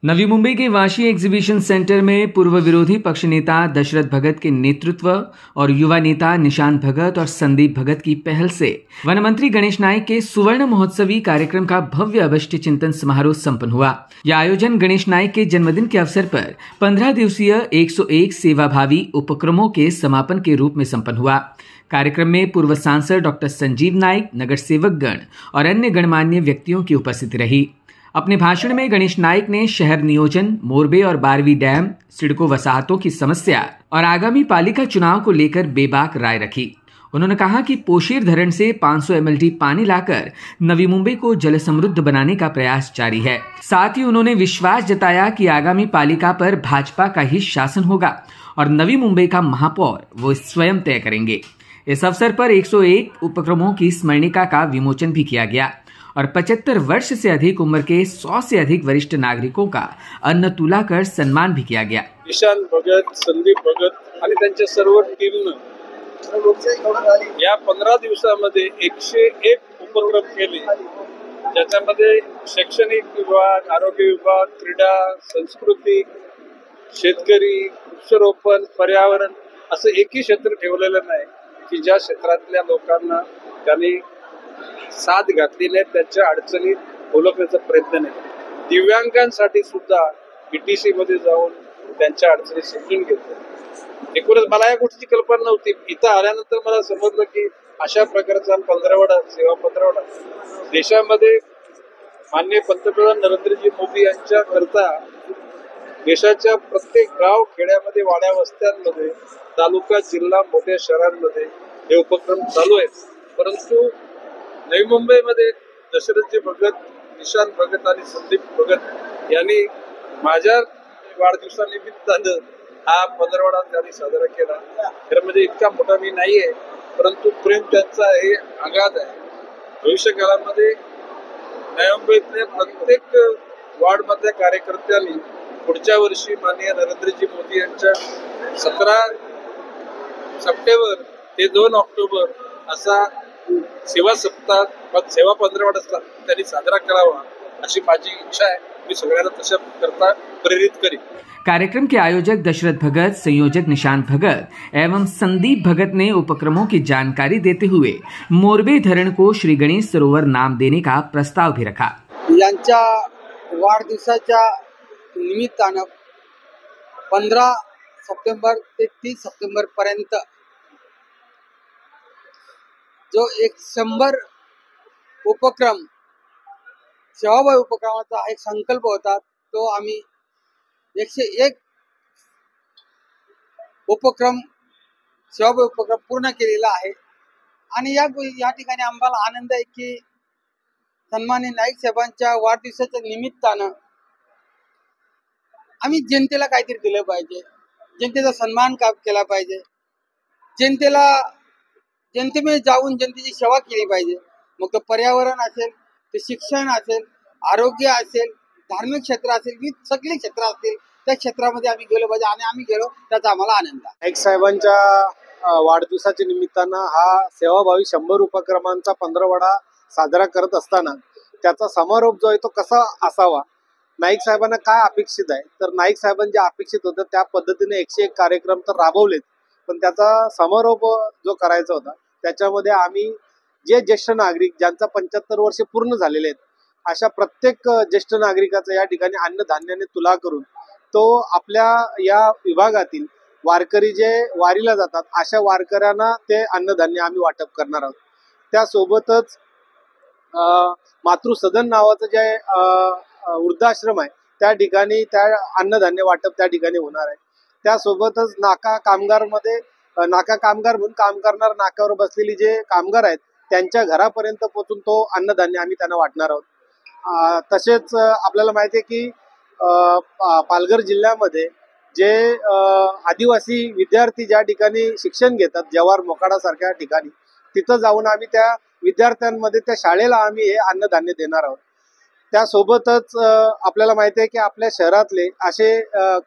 नवी मुंबई के Vashi exhibition centre में पूर्व विरोधी पक्ष नेता दशरथ भगत के नेतृत्व और युवा नेता निशांत भगत और संदीप भगत की पहल से वन मंत्री गणेश नाइक के सुवर्ण महोत्सवी कार्यक्रम का भव्य अवष्टि चिंतन समारोह संपन्न हुआ। यह आयोजन गणेश नाइक के जन्मदिन के अवसर पर 15 दिवसीय 101 सेवाभावी उपक्रमों के समापन के रूप में संपन्न हुआ। कार्यक्रम में पूर्व सांसद डॉक्टर संजीव नाइक, नगर सेवक गण और अन्य गणमान्य व्यक्तियों की उपस्थिति रही। अपने भाषण में गणेश नाइक ने शहर नियोजन, मोरबे और बारवी डैम, सिडको वसाहतों की समस्या और आगामी पालिका चुनाव को लेकर बेबाक राय रखी। उन्होंने कहा कि पोशीर धरण से 500 MLD पानी लाकर नवी मुंबई को जल समृद्ध बनाने का प्रयास जारी है। साथ ही उन्होंने विश्वास जताया कि आगामी पालिका पर भाजपा का ही शासन होगा और नवी मुंबई का महापौर वो स्वयं तय करेंगे। इस अवसर पर 101 उपक्रमों की स्मरणिका का विमोचन भी किया गया और 75 वर्ष से अधिक उम्र के 100 से अधिक वरिष्ठ नागरिकों का अन्न तुला कर सम्मान भी किया गया। निशांत भगत, संदीप भगत आणि त्यांच्या सर्व टीमनं या 15 दिवसामध्ये 101 उपक्रम केले, ज्याच्यामध्ये शैक्षणिक विभाग, आरोग्य विभाग, क्रीडा, संस्कृती, शेतकरी, वृक्षारोपण, पर्यावरण असं एकही क्षेत्र ठेवलेलं नाही की ज्या क्षेत्रातल्या लोकांना त्यांनी साथ घातलेल्या त्यांच्या अडचणी ओळखण्याचा प्रयत्न नाही। दिव्यांगांसाठी सुद्धा BTC मध्ये जाऊन त्यांच्या अडचणी समजून घेतल्या। एकूणच मला या गोष्टीची कल्पना नव्हती। इथं आल्यानंतर मला समजलं की अशा प्रकारचा पंधरवडा सेवा पंधरवडा देशामध्ये माननीय पंतप्रधान नरेंद्रजी मोदी यांच्या करता देशाच्या प्रत्येक गाव, खेड्यामध्ये, वाड्या वस्त्यांमध्ये, तालुका, जिल्हा, मोठ्या शहरांमध्ये हे उपक्रम चालू आहेत। परंतु नवी मुंबईमध्ये दशरथजी भगत, निशांत भगत आणि संदीप भगत यांनी माझ्या वाढदिवसानिमित्तानं हा पंधरवडा त्यांनी साजरा केला। खरं म्हणजे इतका मोठा मी नाहीये, परंतु प्रेम त्यांचा हे अगाध आहे। भविष्य काळामध्ये नवी मुंबईतल्या प्रत्येक वार्डमधल्या कार्यकर्त्यांनी पुढच्या वर्षी माननीय नरेंद्रजी मोदी यांच्या 17 सप्टेंबर ते 2 ऑक्टोबर असा सेवा सप्ताह, सेवा पंधरवडा त्यांनी साजरा करावा अशी माझी इच्छा आहे। मी सगळ्यांना तशा करता प्रेरित करेन। कार्यक्रम के आयोजक दशरथ भगत, संयोजक निशांत भगत एवं संदीप भगत ने उपक्रमों की जानकारी देते हुए मोरबे धरण को श्री गणेश सरोवर नाम देने का प्रस्ताव भी रखा। यांच्या वाढदिवसाच्या निमित्तानं 15 सप्टेंबर ते 30 सप्टेंबर पर्यंत जो 100 उपक्रम, सेवाभावी उपक्रमाचा एक संकल्प होता, तो आम्ही 101 उपक्रम, सेवाभावी उपक्रम पूर्ण केलेला आहे। आणि या ठिकाणी आम्हाला आनंद आहे की सन्माननीय नाईक साहेबांच्या वाढदिवसाच्या निमित्तानं आम्ही जनतेला काहीतरी दिलं पाहिजे, जनतेचा सन्मान केला पाहिजे, जनतेमध्ये जाऊन जनतेची सेवा केली पाहिजे। मग तो पर्यावरण असेल, ते शिक्षण असेल, आरोग्य असेल, धार्मिक क्षेत्र असेल, सगळे क्षेत्र असतील, त्या क्षेत्रामध्ये आम्ही गेलो पाहिजे आणि आम्ही गेलो त्याचा आम्हाला आनंद आहे। नाईक साहेबांच्या वाढदिवसाच्या निमित्तानं हा सेवाभावी 100 उपक्रमांचा पंधरवडा साजरा करत असताना त्याचा समारोप जो आहे तो कसा असावा, नाईक साहेबांना काय अपेक्षित आहे, तर नाईक साहेबांना जे अपेक्षित होतं त्या पद्धतीने 101 कार्यक्रम तर राबवलेत, पण त्याचा समारोप जो करायचा होता त्याच्यामध्ये आम्ही जे ज्येष्ठ नागरिक ज्यांचा 75 वर्ष पूर्ण झालेले आहेत अशा प्रत्येक ज्येष्ठ नागरिकाचा या ठिकाणी अन्नधान्याने तुला करून तो आपल्या या विभागातील वारकरी जे वारीला जातात अशा वारकऱ्यांना ते अन्नधान्य आम्ही वाटप करणार आहोत। त्यासोबतच मातृसदन नावाचं जे वृद्धाश्रम आहे त्या ठिकाणी त्या अन्नधान्य वाटप त्या ठिकाणी होणार आहे। त्यासोबतच नाका कामगार म्हणून काम करणार नाक्यावर बसलेली जे कामगार आहेत त्यांच्या घरापर्यंत पोहोचून तो अन्नधान्य आम्ही त्यांना वाटणार आहोत। तसेच आपल्याला माहिती आहे की पालघर जिल्ह्यामध्ये जे आदिवासी विद्यार्थी ज्या ठिकाणी शिक्षण घेतात, जव्हार मोखाडा सारख्या ठिकाणी, तिथं जाऊन आम्ही त्या विद्यार्थ्यांमध्ये त्या शाळेला आम्ही हे अन्नधान्य देणार आहोत। त्यासोबतच आपल्याला माहिती आहे की आपल्या शहरातले असे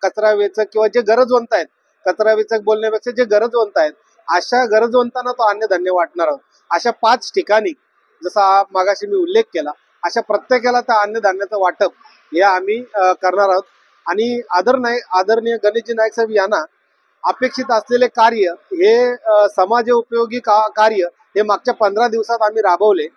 कचरा वेचक किंवा जे गरजवंत आहेत, कचरा वेचक बोलण्यापेक्षा जे गरजवंत आहेत अशा गरजवंतांना तो अन्नधान्य वाटणार आहोत। अशा 5 ठिकाणी जसा मागाशी मी उल्लेख केला अशा प्रत्येकाला त्या अन्नधान्याचं वाटप हे आम्ही करणार आहोत. आणि आदरणीय गणेशजी नाईक साहेब यांना अपेक्षित असलेले कार्य हे समाजोपयोगी कार्य हे मागच्या 15 दिवसात आम्ही राबवले.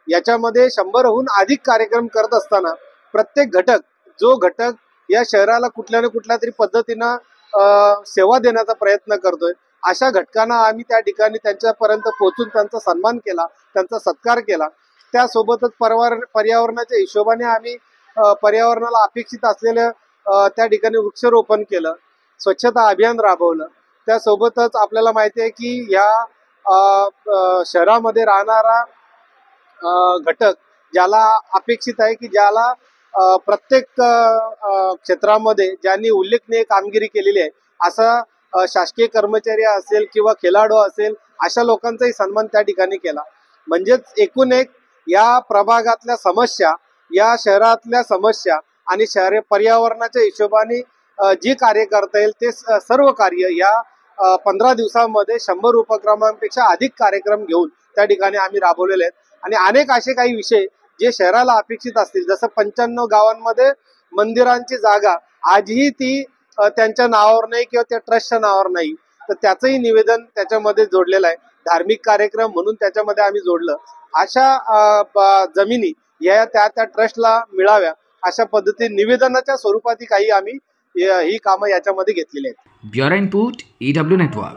याच्यामध्ये 100हून अधिक कार्यक्रम करत असताना प्रत्येक घटक या शहराला कुठल्या ना कुठल्या तरी पद्धतीनं सेवा देण्याचा प्रयत्न करतोय. अशा घटकांना आम्ही त्या ठिकाणी त्यांच्यापर्यंत पोहोचून त्यांचा सन्मान केला, त्यांचा सत्कार केला. त्यासोबतच पर्यावरणाच्या हिशोबाने आम्ही पर्यावरणाला अपेक्षित असलेलं त्या ठिकाणी वृक्षारोपण केलं, स्वच्छता अभियान राबवलं. त्यासोबतच आपल्याला माहिती आहे की या शहरामध्ये राहणारा घटक ज्याला अपेक्षित आहे की ज्याला प्रत्येक क्षेत्रामध्ये ज्यांनी उल्लेखनीय कामगिरी केलेली आहे असा शासकीय कर्मचारी असेल किंवा खेळाडू असेल अशा लोकांचाही सन्मान त्या ठिकाणी केला. म्हणजेच एकूण एक या प्रभागातल्या समस्या, या शहरातल्या समस्या आणि शहर पर्यावरणाच्या हिशोबाने जे कार्य करता येईल ते सर्व कार्य या 15 दिवसांमध्ये 100 उपक्रमांपेक्षा अधिक कार्यक्रम घेऊन त्या ठिकाणी आम्ही राबवलेले आहेत. आणि अनेक असे काही विषय जे शहराला अपेक्षित असतील, जसं 95 गावांमध्ये मंदिरांची जागा आजही ती त्यांच्या नावावर नाही किंवा त्या ट्रस्टच्या नावावर नाही, तर त्याचंही निवेदन त्याच्यामध्ये जोडलेलं आहे. धार्मिक कार्यक्रम म्हणून त्याच्यामध्ये आम्ही जोडलं. अशा जमिनी या त्या ट्रस्टला मिळाव्या अशा पद्धतीने निवेदनाच्या स्वरूपात काही आम्ही ही कामं याच्यामध्ये घेतलेली आहेत. Bureau input EW network.